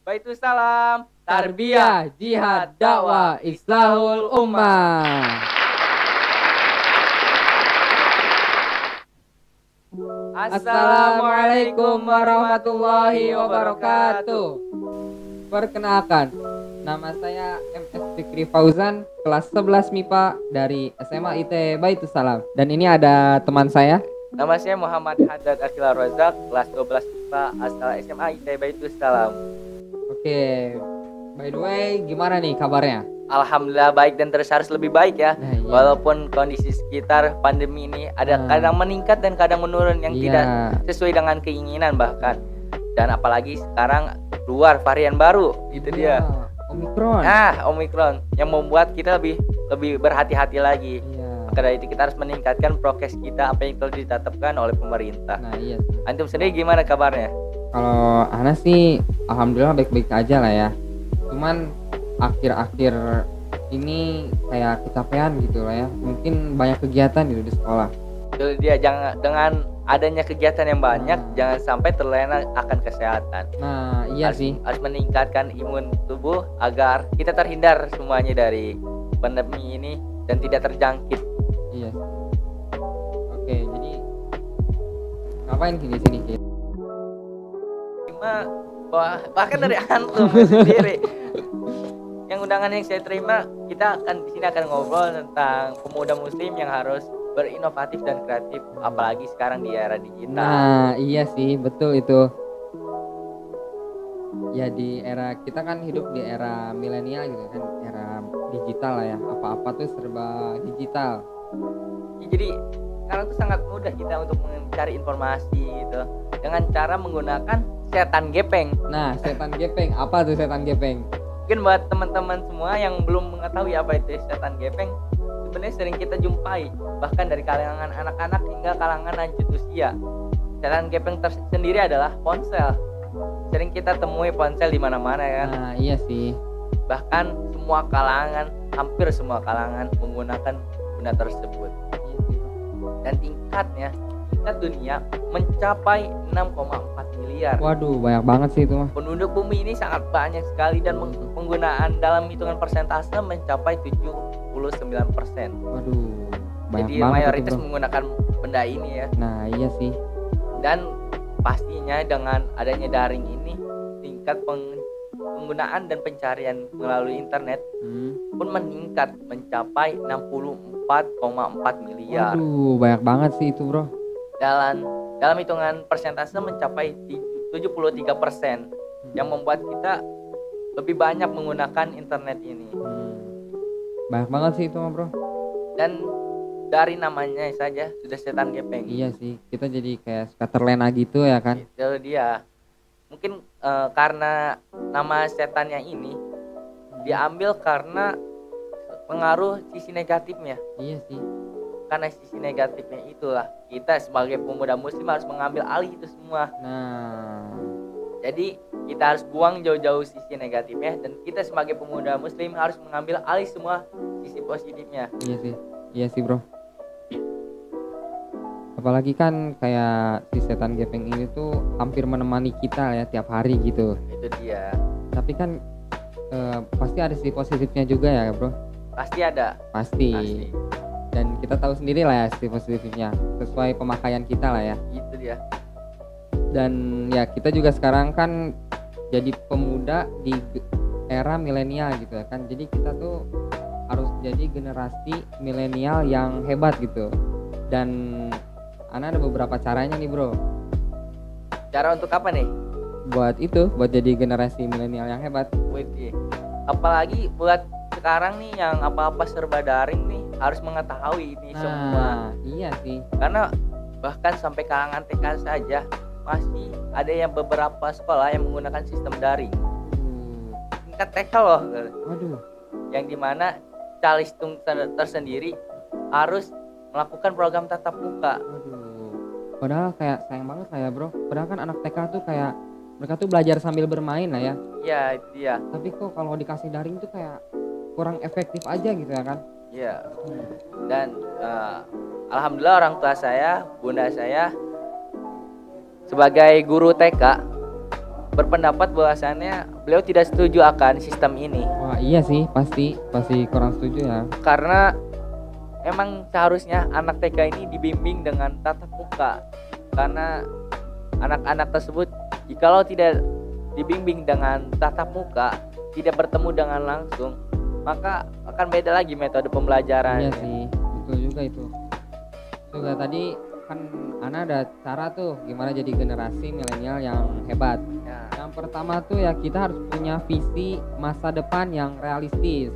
Baitus salam, Tarbiyah, jihad, dakwah, islahul ummah. Assalamualaikum warahmatullahi wabarakatuh. Perkenalkan, nama saya MS Fikri Fauzan, kelas 11 MIPA dari SMA IT Baitus Salam. Dan ini ada teman saya. Nama saya Muhammad Haddad Akila Rozak, kelas 12 IPA asal SMA IT Baitus Salam. Oke, by the way, gimana nih kabarnya? Alhamdulillah baik dan terus harus lebih baik ya. Nah, iya. Walaupun kondisi sekitar pandemi ini ada kadang meningkat dan kadang menurun yang tidak sesuai dengan keinginan bahkan. Dan apalagi sekarang keluar varian baru, itu dia. Omikron. Omikron yang membuat kita lebih berhati-hati lagi. Iya. Maka dari itu kita harus meningkatkan prokes kita apa yang telah ditetapkan oleh pemerintah. Nah, iya sih. Antum sendiri gimana kabarnya? Kalau Ana sih alhamdulillah baik-baik aja lah ya. Cuman akhir-akhir ini kayak kecapean gitu lah ya. Mungkin banyak kegiatan gitu di sekolah. Jadi dia jangan dengan adanya kegiatan yang banyak jangan sampai terlena akan kesehatan. Nah, iya sih. Harus meningkatkan imun tubuh agar kita terhindar semuanya dari pandemi ini dan tidak terjangkit. Iya. Oke, jadi ngapain di sini? Bahkan dari antum sendiri. Yang undangan yang saya terima, kita akan di sini akan ngobrol tentang pemuda muslim yang harus berinovatif dan kreatif, apalagi sekarang di era digital. Nah, iya sih, betul itu. Ya di era kita kan hidup di era milenial gitu kan, era digital lah ya. Apa-apa tuh serba digital. Ya, jadi sekarang tuh sangat mudah kita untuk mencari informasi gitu dengan cara menggunakan setan gepeng. Nah, setan gepeng, apa tuh setan gepeng? Mungkin buat teman-teman semua yang belum mengetahui apa itu setan gepeng, sebenarnya sering kita jumpai bahkan dari kalangan anak-anak hingga kalangan lanjut usia. Setan gepeng tersendiri adalah ponsel. Sering kita temui ponsel di mana-mana kan. Nah, iya sih. Bahkan semua kalangan, hampir semua kalangan menggunakan benda tersebut. Dan tingkat dunia mencapai 6,4 miliar. Waduh, banyak banget sih itu mah. Penduduk bumi ini sangat banyak sekali dan penggunaan dalam hitungan persentase mencapai 79%. Waduh, banyak jadi banget mayoritas itu, menggunakan benda ini ya. Nah, iya sih. Dan pastinya dengan adanya daring ini tingkat penggunaan dan pencarian melalui internet pun meningkat mencapai 64,4 miliar. Waduh, banyak banget sih itu, Bro. Dalam hitungan persentase mencapai 73%, yang membuat kita lebih banyak menggunakan internet ini. Banyak banget sih itu mah, Bro. Dan dari namanya saja sudah setan gepeng. Iya sih, kita jadi kayak suka terlena gitu ya kan. Itu dia. Mungkin karena nama setannya ini diambil karena pengaruh sisi negatifnya. Iya sih. Karena sisi negatifnya itulah kita sebagai pemuda muslim harus mengambil alih itu semua. Nah, jadi kita harus buang jauh-jauh sisi negatifnya dan kita sebagai pemuda muslim harus mengambil alih semua sisi positifnya. Iya sih bro. Apalagi kan kayak si setan gepeng ini tuh hampir menemani kita ya tiap hari gitu. Itu dia. Tapi kan pasti ada sisi positifnya juga ya bro. Pasti ada. Pasti. Dan kita tahu sendiri lah ya sisi positifnya sesuai pemakaian kita lah ya. Itu dia. Dan ya kita juga sekarang kan jadi pemuda di era milenial gitu ya kan. Jadi kita tuh harus jadi generasi milenial yang hebat gitu. Dan Ana ada beberapa caranya nih bro. Cara untuk apa nih? Buat jadi generasi milenial yang hebat. Wih, apalagi buat sekarang nih yang apa-apa serba daring nih harus mengetahui ini semua. Iya sih. Karena bahkan sampai kalangan TK saja masih ada yang beberapa sekolah yang menggunakan sistem daring. Tingkat TK loh. Waduh. Yang dimana calistung tersendiri harus melakukan program tatap muka. Padahal kayak sayang banget lah ya bro. Padahal kan anak TK tuh kayak mereka tuh belajar sambil bermain lah ya. Iya itu dia. Tapi kok kalau dikasih daring tuh kayak kurang efektif aja gitu ya kan. Iya. Dan alhamdulillah orang tua saya, bunda saya sebagai guru TK berpendapat bahwasannya beliau tidak setuju akan sistem ini. Wah iya sih, pasti kurang setuju ya. Karena emang seharusnya anak TK ini dibimbing dengan tatap muka. Karena anak-anak tersebut jikalau tidak dibimbing dengan tatap muka, tidak bertemu dengan langsung, maka akan beda lagi metode pembelajaran. Iya sih, betul juga itu. Juga tadi kan Ana ada cara tuh gimana jadi generasi milenial yang hebat. Ya. Yang pertama tuh ya kita harus punya visi masa depan yang realistis.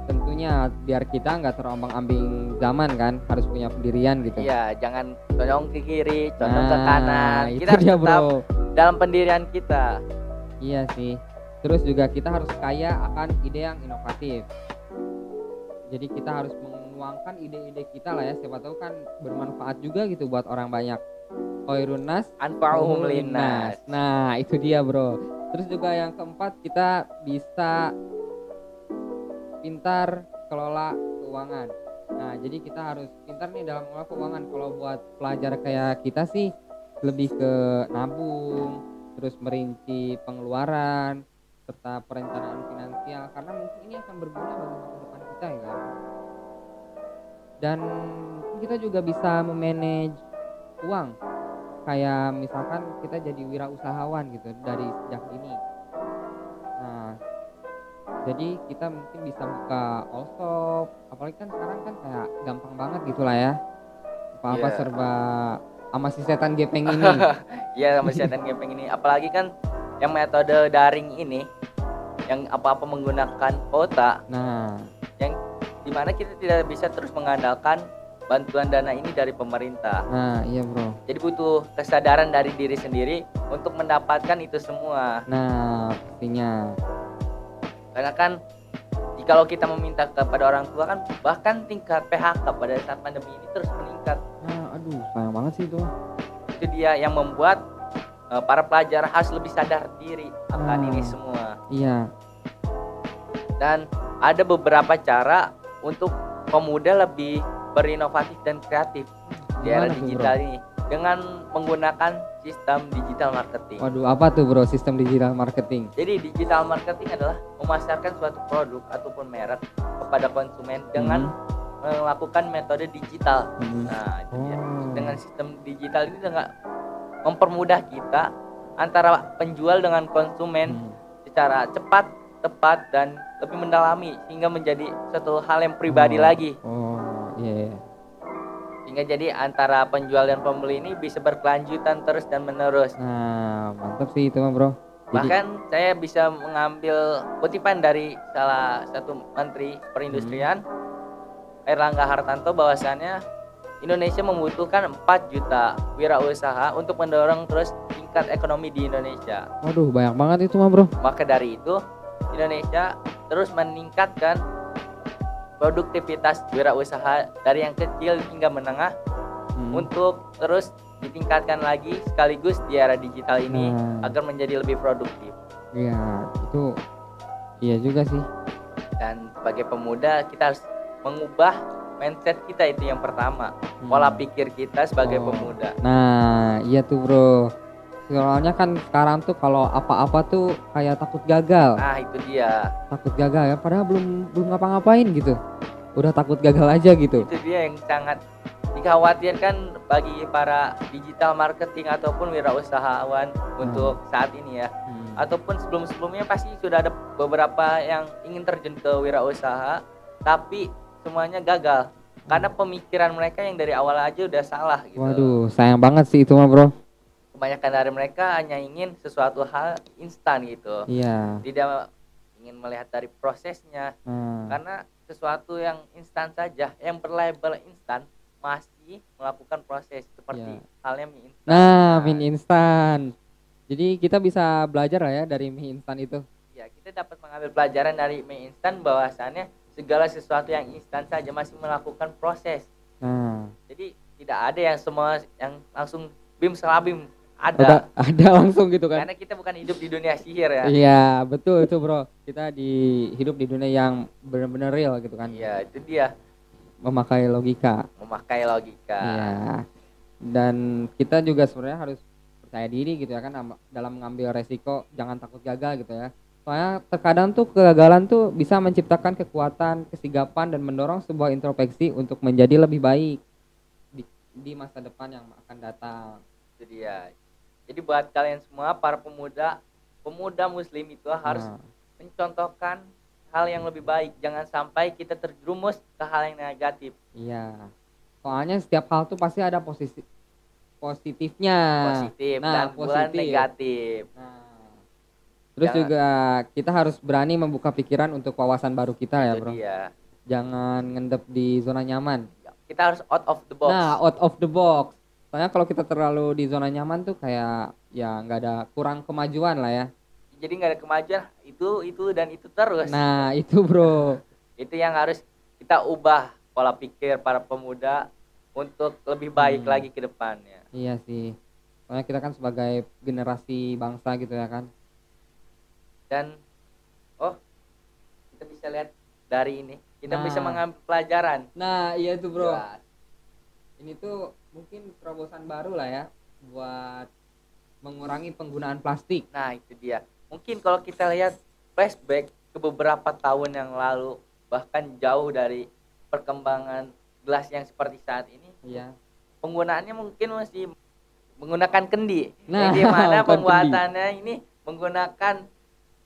Tentunya biar kita nggak terombang-ambing zaman kan, harus punya pendirian gitu. Iya, jangan condong ke kiri, condong ke kanan. Itu Kita harus dia, tetap bro. dalam pendirian kita. Iya sih. Terus juga kita harus kaya akan ide yang inovatif. Jadi kita harus menuangkan ide-ide kita lah ya, siapa tahu kan bermanfaat juga gitu buat orang banyak. Khairun nas Anfa'uhum linnas. Nah, itu dia, bro. Terus juga yang keempat, kita bisa pintar kelola keuangan. Nah, jadi kita harus pintar nih dalam mengelola keuangan. Kalau buat pelajar kayak kita sih lebih ke nabung, terus merinci pengeluaran, serta perencanaan finansial, karena mungkin ini akan berguna bagi masa depan kita ya. Dan kita juga bisa memanage uang, kayak misalkan kita jadi wirausahawan gitu dari sejak dini. Nah, jadi kita mungkin bisa buka all shop, apalagi kan sekarang kan kayak gampang banget gitulah ya, apa-apa Iya. serba sama si setan gepeng ini. Iya, sama setan gepeng ini. Apalagi kan yang metode daring ini, yang apa-apa menggunakan kuota, Nah, yang dimana kita tidak bisa terus mengandalkan bantuan dana ini dari pemerintah. iya bro. Jadi butuh kesadaran dari diri sendiri untuk mendapatkan itu semua. Nah, pastinya. Karena kan jikalau kita meminta kepada orang tua kan, bahkan tingkat PHK pada saat pandemi ini terus meningkat. Nah, aduh, sayang banget sih itu. Itu dia yang membuat para pelajar harus lebih sadar diri akan ini semua. Iya. Dan ada beberapa cara untuk pemuda lebih berinovatif dan kreatif di era Gimana tuh, digital ini dengan menggunakan sistem digital marketing. Waduh, apa tuh bro sistem digital marketing? Jadi digital marketing adalah memasarkan suatu produk ataupun merek kepada konsumen dengan melakukan metode digital. Nah, itu dia. Dengan sistem digital ini dengan mempermudah kita antara penjual dengan konsumen secara cepat, tepat, dan lebih mendalami sehingga menjadi satu hal yang pribadi lagi. Oh, iya. Sehingga jadi antara penjual dan pembeli ini bisa berkelanjutan terus dan menerus. Nah, mantap sih itu mah bro. Jadi, Bahkan saya bisa mengambil kutipan dari salah satu menteri perindustrian, Airlangga Hartarto, bahwasannya Indonesia membutuhkan 4 juta wirausaha untuk mendorong terus tingkat ekonomi di Indonesia. waduh, banyak banget itu mah bro. Maka dari itu Indonesia terus meningkatkan produktivitas wirausaha dari yang kecil hingga menengah untuk terus ditingkatkan lagi sekaligus di era digital ini agar menjadi lebih produktif. Iya, itu iya juga sih. Dan sebagai pemuda kita harus mengubah mindset kita, itu yang pertama. Pola pikir kita sebagai pemuda. Nah, iya tuh bro. Soalnya kan sekarang tuh kalau apa-apa tuh kayak takut gagal. Nah, itu dia. Takut gagal ya, padahal belum ngapa-ngapain gitu. Udah takut gagal aja gitu. Itu dia yang sangat dikhawatirkan bagi para digital marketing ataupun wirausahawan untuk saat ini ya. Ataupun sebelum-sebelumnya pasti sudah ada beberapa yang ingin terjun ke wirausaha tapi semuanya gagal karena pemikiran mereka yang dari awal aja udah salah gitu. Waduh, sayang banget sih itu mah bro. Kebanyakan dari mereka hanya ingin sesuatu hal instan gitu. Iya. Tidak ingin melihat dari prosesnya. Karena sesuatu yang instan saja, yang berlabel instan masih melakukan proses seperti halnya mie instan. Nah, mie instan. Jadi kita bisa belajar lah ya dari mie instan itu. Ya, kita dapat mengambil pelajaran dari mie instan bahwasannya segala sesuatu yang instan saja masih melakukan proses. Jadi tidak ada yang semua yang langsung bim selabim. Ada langsung gitu kan. Karena kita bukan hidup di dunia sihir ya. Iya, betul itu bro. Kita hidup di dunia yang benar-benar real gitu kan. Iya, itu dia. Memakai logika. Memakai logika. Iya. Dan kita juga sebenarnya harus percaya diri gitu ya kan dalam mengambil resiko, jangan takut gagal gitu ya. Soalnya terkadang tuh kegagalan tuh bisa menciptakan kekuatan, kesigapan dan mendorong sebuah introspeksi untuk menjadi lebih baik di masa depan yang akan datang. Itu dia. Jadi buat kalian semua para pemuda muslim itu harus mencontohkan hal yang lebih baik, jangan sampai kita terjerumus ke hal yang negatif. Iya. Soalnya setiap hal tuh pasti ada positifnya. Positif dan pula negatif. Nah, terus juga kita harus berani membuka pikiran untuk wawasan baru kita ya, bro. Dia. Jangan ngendep di zona nyaman. Kita harus out of the box. Nah, out of the box. Soalnya kalau kita terlalu di zona nyaman tuh kayak ya nggak ada, kurang kemajuan lah ya. Jadi nggak ada kemajuan, itu dan itu terus. Nah, itu bro. Itu yang harus kita ubah pola pikir para pemuda untuk lebih baik lagi ke depannya. Iya sih. Soalnya kita kan sebagai generasi bangsa gitu ya kan. Dan kita bisa lihat dari ini, kita bisa mengambil pelajaran. Nah, iya tuh bro. Ya. Ini tuh mungkin terobosan baru lah ya buat mengurangi penggunaan plastik. Nah, itu dia. Mungkin kalau kita lihat flashback ke beberapa tahun yang lalu, bahkan jauh dari perkembangan gelas yang seperti saat ini, penggunaannya mungkin masih menggunakan kendi. Nah, yang dimana pembuatannya ini menggunakan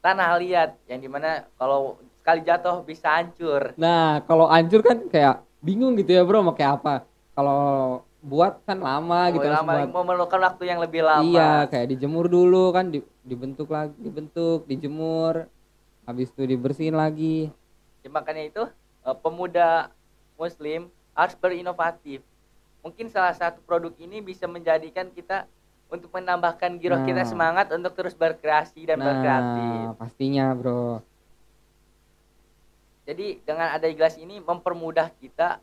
tanah liat, yang dimana kalau sekali jatuh bisa hancur. Nah, kalau hancur kan kayak bingung gitu ya bro, mau kayak apa. Kalau buat kan lama gitu, memerlukan waktu yang lebih lama. Iya, kayak dijemur dulu kan, dibentuk lagi, dijemur, habis itu dibersihin lagi. Ya, makanya itu pemuda muslim harus berinovatif. Mungkin salah satu produk ini bisa menjadikan kita untuk menambahkan giroh kita semangat untuk terus berkreasi dan berkreatif. Pastinya bro. Jadi dengan ada gelas ini mempermudah kita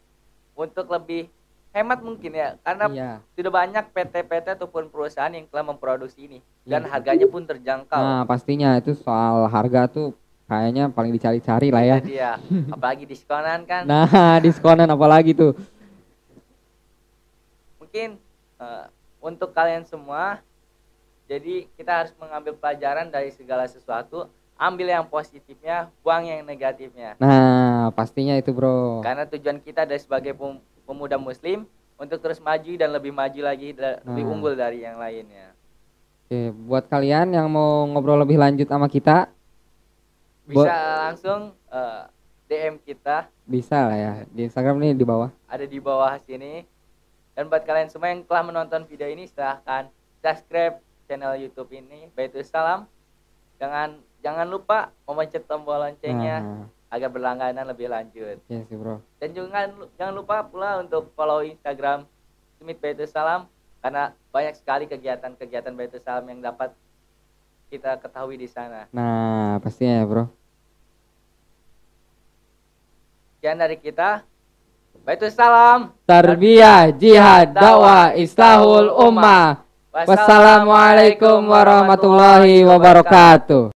untuk lebih hemat mungkin ya, karena sudah banyak PT-PT ataupun perusahaan yang telah memproduksi ini dan harganya pun terjangkau. Nah, pastinya itu soal harga tuh kayaknya paling dicari-cari lah ya. Iya, apalagi diskonan kan. Nah, diskonan apalagi tuh. Mungkin untuk kalian semua, jadi kita harus mengambil pelajaran dari segala sesuatu, ambil yang positifnya, buang yang negatifnya. Nah, pastinya itu bro. Karena tujuan kita dari sebagai pemuda muslim untuk terus maju dan lebih maju lagi, lebih unggul dari yang lainnya. Oke, buat kalian yang mau ngobrol lebih lanjut sama kita, bisa langsung DM kita. Bisa lah ya, di Instagram nih di bawah. Ada di bawah sini. Dan buat kalian semua yang telah menonton video ini, silahkan subscribe channel YouTube ini, Baitul Salam. Jangan lupa memencet tombol loncengnya agar berlangganan lebih lanjut. Iya sih bro. Dan jangan lupa pula untuk follow Instagram Smith Baitul Salam, karena banyak sekali kegiatan-kegiatan Baitul Salam yang dapat kita ketahui di sana. Nah, pastinya ya bro. Sekian dari kita. Baitul Salam, tarbiyah, jihad, dakwah, islahul ummah. Wassalamualaikum warahmatullahi wabarakatuh.